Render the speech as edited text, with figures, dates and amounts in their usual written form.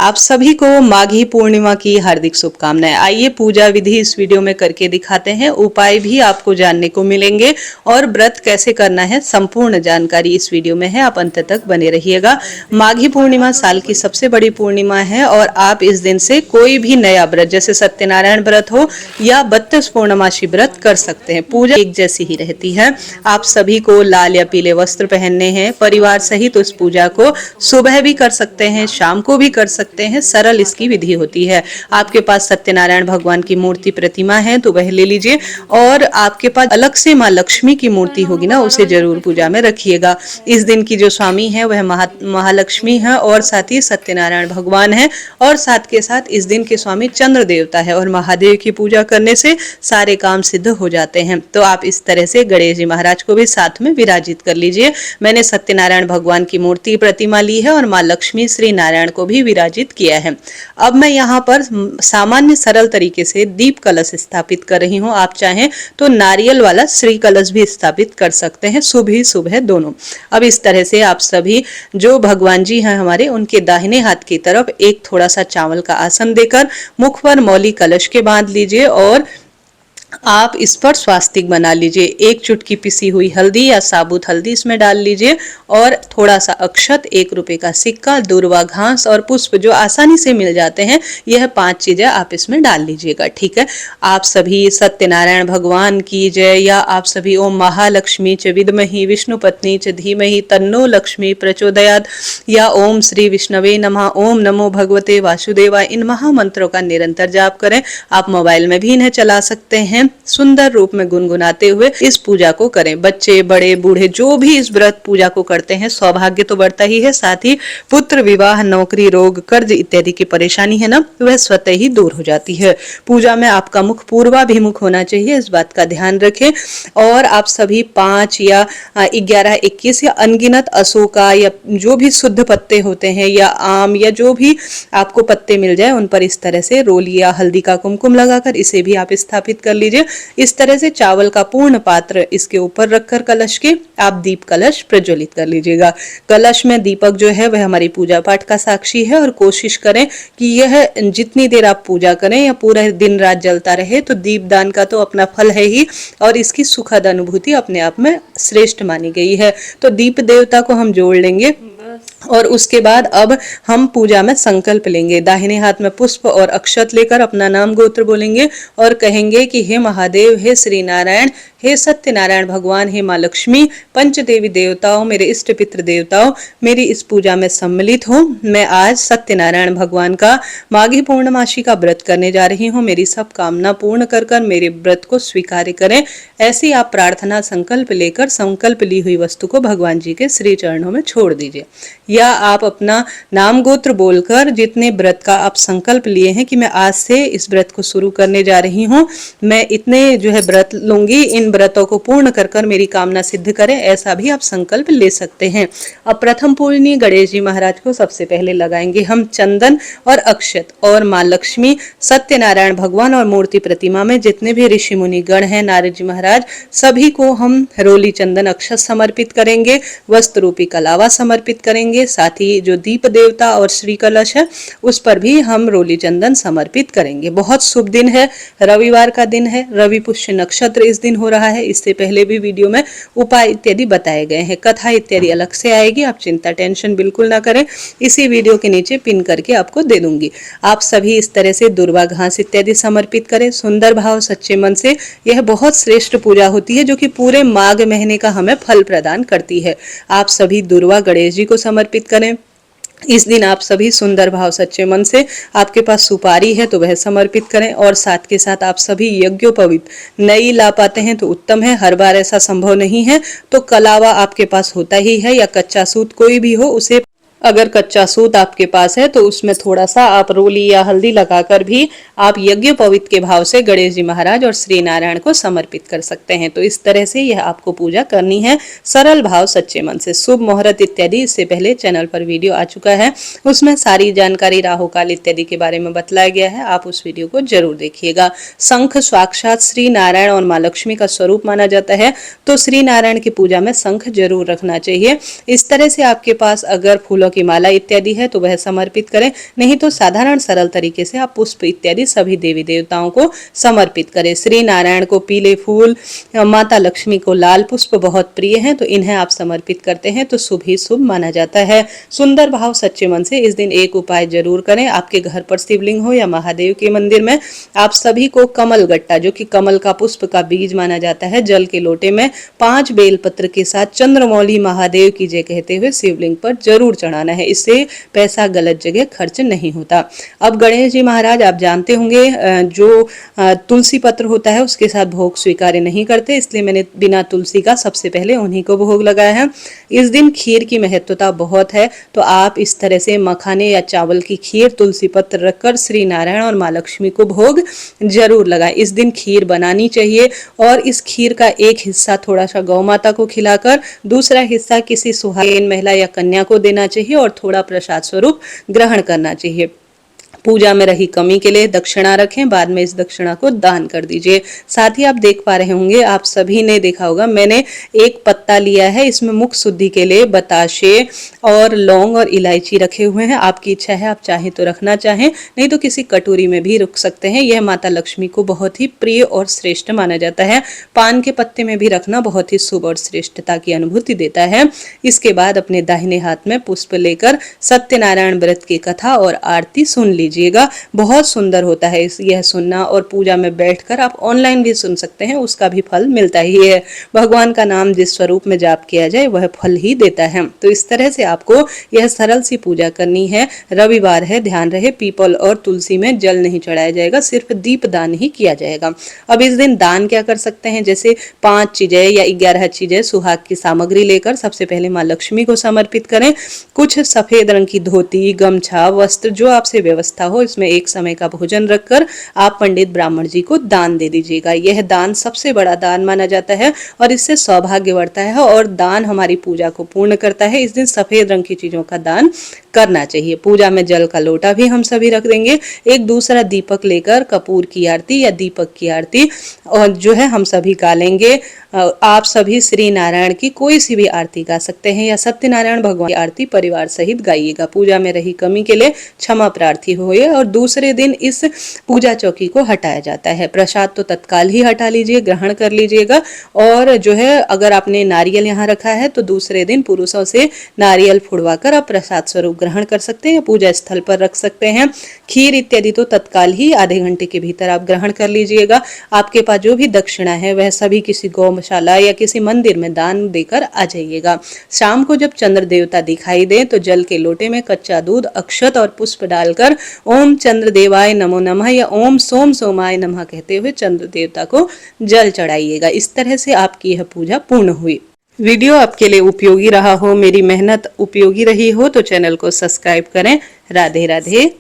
आप सभी को माघी पूर्णिमा की हार्दिक शुभकामनाएं। आइए पूजा विधि इस वीडियो में करके दिखाते हैं, उपाय भी आपको जानने को मिलेंगे और व्रत कैसे करना है संपूर्ण जानकारी इस वीडियो में है। आप अंत तक बने रहिएगा। माघी पूर्णिमा साल की सबसे बड़ी पूर्णिमा है और आप इस दिन से कोई भी नया व्रत जैसे सत्यनारायण व्रत हो या 32 पूर्णमासी व्रत कर सकते हैं। पूजा एक जैसी ही रहती है। आप सभी को लाल या पीले वस्त्र पहनने हैं। परिवार सहित उस पूजा को सुबह भी कर सकते हैं, शाम को भी कर सकते हैं। सरल इसकी विधि होती है। आपके पास सत्यनारायण भगवान की मूर्ति प्रतिमा है तो वह ले लीजिए और आपके पास अलग से माँ लक्ष्मी की मूर्ति होगी ना, उसे जरूर पूजा में रखिएगा। इस दिन की जो स्वामी है वह महालक्ष्मी है और साथ ही सत्यनारायण भगवान है और साथ के साथ इस दिन के स्वामी चंद्र देवता है और महादेव की पूजा करने से सारे काम सिद्ध हो जाते हैं। तो आप इस तरह से गणेश जी महाराज को भी साथ में विराजित कर लीजिए। मैंने सत्यनारायण भगवान की मूर्ति प्रतिमा ली है और माँ लक्ष्मी श्री नारायण को भी विराजित किया है। अब मैं यहाँ पर सामान्य सरल तरीके से दीप कलश स्थापित कर रही हूँ। आप चाहें तो नारियल वाला श्री कलश भी स्थापित कर सकते हैं, सुबह सुबह दोनों। अब इस तरह से आप सभी जो भगवान जी हैं हमारे, उनके दाहिने हाथ की तरफ एक थोड़ा सा चावल का आसन देकर मुख पर मौली कलश के बांध लीजिए और आप इस पर स्वास्तिक बना लीजिए। एक चुटकी पिसी हुई हल्दी या साबुत हल्दी इसमें डाल लीजिए और थोड़ा सा अक्षत, 1 रुपए का सिक्का, दूर्वा घास और पुष्प जो आसानी से मिल जाते हैं, यह 5 चीजें आप इसमें डाल लीजिएगा। ठीक है। आप सभी सत्यनारायण भगवान की जय या आप सभी ओम महालक्ष्मी च विद्महि विष्णु पत्नी च धीमहि तन्नो लक्ष्मी प्रचोदयात् या ओम श्री विष्णवे नमः, ओम नमो भगवते वासुदेवाय, इन महामंत्रों का निरंतर जाप करें। आप मोबाइल में भी इन्हें चला सकते हैं। सुंदर रूप में गुनगुनाते हुए इस पूजा को करें। बच्चे, बड़े, बूढ़े जो भी इस व्रत पूजा को करते हैं, सौभाग्य तो बढ़ता ही है, साथ ही पुत्र, विवाह, नौकरी, रोग, कर्ज इत्यादि की परेशानी है ना, वह स्वतः ही दूर हो जाती है। पूजा में आपका मुख पूर्वाभिमुख होना चाहिए, इस बात का ध्यान रखें। और आप सभी 5 या 11, 21 या अनगिनत अशोका या जो भी शुद्ध पत्ते होते हैं या आम या जो भी आपको पत्ते मिल जाए, उन पर इस तरह से रोली या हल्दी का कुमकुम लगाकर इसे भी आप स्थापित कर लीजिए। इस तरह से चावल का पूर्ण पात्र इसके ऊपर रखकर कलश के आप दीप कलश प्रज्वलित कर लीजिएगा। कलश में दीपक जो है वह हमारी पूजा पाठ का साक्षी है और कोशिश करें कि यह जितनी देर आप पूजा करें या पूरा दिन रात जलता रहे। तो दीपदान का तो अपना फल है ही और इसकी सुखद अनुभूति अपने आप में श्रेष्ठ मानी गई है। तो दीप देवता को हम जोड़ लेंगे और उसके बाद अब हम पूजा में संकल्प लेंगे। दाहिने हाथ में पुष्प और अक्षत लेकर अपना नाम गोत्र बोलेंगे और कहेंगे कि हे महादेव, हे श्री नारायण, हे सत्यनारायण भगवान, हे माँ लक्ष्मी, पंचदेवी देवताओं, मेरे इष्ट पितृ देवताओं, मेरी इस पूजा में सम्मिलित हो। मैं आज सत्यनारायण भगवान का माघी पूर्णमासी का व्रत करने जा रही हूँ। मेरी सब कामना पूर्ण कर कर मेरे व्रत को स्वीकार करें। ऐसी आप प्रार्थना संकल्प लेकर संकल्प ली हुई वस्तु को भगवान जी के श्री चरणों में छोड़ दीजिए या आप अपना नाम गोत्र बोलकर जितने व्रत का आप संकल्प लिए हैं कि मैं आज से इस व्रत को शुरू करने जा रही हूँ, मैं इतने जो है व्रत लूंगी, इन व्रतों को पूर्ण कर कर मेरी कामना सिद्ध करें, ऐसा भी आप संकल्प ले सकते हैं। अब प्रथम पूजनीय गणेश जी महाराज को सबसे पहले लगाएंगे हम चंदन और अक्षत और माँ लक्ष्मी, सत्यनारायण भगवान और मूर्ति प्रतिमा में जितने भी ऋषि मुनि गण हैं, नारद जी महाराज, सभी को हम रोली चंदन अक्षत समर्पित करेंगे, वस्त्र रूपी कलावा समर्पित करेंगे। साथ ही जो दीप देवता और श्री कलश है उस पर भी हम रोली चंदन समर्पित करेंगे। बहुत शुभ दिन है, रविवार का दिन है, रवि पुष्य नक्षत्र इस दिन हो रहा है। इससे पहले भी वीडियो में उपाय इत्यादि बताए गए हैं, कथा इत्यादि अलग से आएगी, आप चिंता टेंशन बिल्कुल ना करें, इसी वीडियो के नीचे पिन करके आपको दे दूंगी। आप सभी इस तरह से दुर्वा घास इत्यादि समर्पित करें सुंदर भाव सच्चे मन से। यह बहुत श्रेष्ठ पूजा होती है जो कि पूरे माघ महीने का हमें फल प्रदान करती है। आप सभी दुर्वा गणेश जी को समर्पित करें। इस दिन आप सभी सुंदर भाव सच्चे मन से, आपके पास सुपारी है तो वह समर्पित करें और साथ के साथ आप सभी यज्ञोपवीत नई ला पाते हैं तो उत्तम है, हर बार ऐसा संभव नहीं है तो कलावा आपके पास होता ही है या कच्चा सूत कोई भी हो उसे, अगर कच्चा सूत आपके पास है तो उसमें थोड़ा सा आप रोली या हल्दी लगाकर भी आप यज्ञोपवीत के भाव से गणेश जी महाराज और श्री नारायण को समर्पित कर सकते हैं। तो इस तरह से यह आपको पूजा करनी है सरल भाव सच्चे मन से। शुभ मुहूर्त इत्यादि इससे पहले चैनल पर वीडियो आ चुका है, उसमें सारी जानकारी राहु काल इत्यादि के बारे में बतलाया गया है, आप उस वीडियो को जरूर देखिएगा। शंख साक्षात श्री नारायण और माँ लक्ष्मी का स्वरूप माना जाता है तो श्री नारायण की पूजा में शंख जरूर रखना चाहिए। इस तरह से आपके पास अगर फूलों की माला इत्यादि है तो वह समर्पित करें, नहीं तो साधारण सरल तरीके से आप पुष्प इत्यादि सभी देवी देवताओं को समर्पित करें। श्री नारायण को पीले फूल, माता लक्ष्मी को लाल पुष्प बहुत प्रिय हैं, तो इन्हें आप समर्पित करते हैं तो शुभ ही शुभ माना जाता है। सुंदर भाव सच्चे मन से इस दिन एक उपाय जरूर करें। आपके घर पर शिवलिंग हो या महादेव के मंदिर में, आप सभी को कमल गट्टा, जो कि कमल का पुष्प का बीज माना जाता है, जल के लोटे में 5 बेलपत्र के साथ चंद्रमौली महादेव की जय कहते हुए शिवलिंग पर जरूर चढ़ाना है। इससे पैसा गलत जगह खर्च नहीं होता। अब गणेश जी महाराज आप जानते होंगे जो तुलसी पत्र होता है उसके साथ भोग स्वीकार नहीं करते, इसलिए मैंने बिना तुलसी का सबसे पहले उन्हीं को भोग लगाया है। इस दिन खीर की महत्वता बहुत है, तो आप इस तरह से मखाने या चावल की खीर तुलसी पत्र रखकर श्री नारायण और माँ लक्ष्मी को भोग जरूर लगाएं। इस दिन खीर बनानी चाहिए और इस खीर का एक हिस्सा थोड़ा सा गौ माता को खिलाकर दूसरा हिस्सा किसी सुहागिन महिला या कन्या को देना चाहिए और थोड़ा प्रसाद स्वरूप ग्रहण करना चाहिए। पूजा में रही कमी के लिए दक्षिणा रखें, बाद में इस दक्षिणा को दान कर दीजिए। साथ ही आप देख पा रहे होंगे, आप सभी ने देखा होगा, मैंने एक पत्ता लिया है, इसमें मुख शुद्धि के लिए बताशे और लौंग और इलायची रखे हुए हैं। आपकी इच्छा है, आप चाहें तो रखना चाहें, नहीं तो किसी कटोरी में भी रख सकते हैं। यह माता लक्ष्मी को बहुत ही प्रिय और श्रेष्ठ माना जाता है। पान के पत्ते में भी रखना बहुत ही शुभ और श्रेष्ठता की अनुभूति देता है। इसके बाद अपने दाहिने हाथ में पुष्प लेकर सत्यनारायण व्रत की कथा और आरती सुन लीजिए। बहुत सुंदर होता है यह सुनना, और पूजा में बैठकर आप ऑनलाइन भी सुन सकते हैं, उसका भी फल मिलता ही है। भगवान का नाम जिस स्वरूप में जाप किया जाए वह फल ही देता है। तो इस तरह से आपको यह सरल सी पूजा करनी है। रविवार है, ध्यान रहे पीपल और तुलसी में जल नहीं चढ़ाया जाएगा, सिर्फ दीप दान ही किया जाएगा। अब इस दिन दान क्या कर सकते हैं, जैसे 5 चीजें या 11 चीजें सुहाग की सामग्री लेकर सबसे पहले माँ लक्ष्मी को समर्पित करें। कुछ सफेद रंग की धोती, गमछा, वस्त्र जो आपसे व्यवस्था हो, इसमें एक समय का भोजन रखकर आप पंडित ब्राह्मण जी को दान दे दीजिएगा। यह दान सबसे बड़ा दान माना जाता है और इससे सौभाग्य बढ़ता है और दान हमारी पूजा को पूर्ण करता है। इस दिन सफेद रंग की चीजों का दान करना चाहिए। पूजा में जल का लोटा भी हम सभी रख देंगे। एक दूसरा दीपक लेकर कपूर की आरती या दीपक की आरती और जो है हम सभी गालेंगे। आप सभी श्री नारायण की कोई सी भी आरती गा सकते हैं या सत्यनारायण भगवान की आरती परिवार सहित गाइएगा। पूजा में रही कमी के लिए क्षमा प्रार्थी होइए और दूसरे दिन इस पूजा चौकी को हटाया जाता है। प्रसाद तो तत्काल ही हटा लीजिए, ग्रहण कर लीजिएगा। और जो है अगर आपने नारियल यहाँ रखा है तो दूसरे दिन पुरुषों से नारियल फुड़वा कर आप प्रसाद स्वरूप ग्रहण कर सकते हैं, पूजा स्थल पर रख सकते हैं। खीर इत्यादि तो तत्काल ही आधे घंटे के भीतर आप ग्रहण कर लीजिएगा। आपके पास जो भी दक्षिणा है वह सभी किसी गौशाला या किसी मंदिर में दान देकर आ जाइएगा। शाम को जब चंद्र देवता दिखाई दे तो जल के लोटे में कच्चा दूध, अक्षत और पुष्प डालकर ओम चंद्र देवाय नमो नमः या ओम सोम सोमाय नमः कहते हुए चंद्र देवता को जल चढ़ाइएगा। इस तरह से आपकी यह पूजा पूर्ण हुई। वीडियो आपके लिए उपयोगी रहा हो, मेरी मेहनत उपयोगी रही हो तो चैनल को सब्सक्राइब करें। राधे राधे।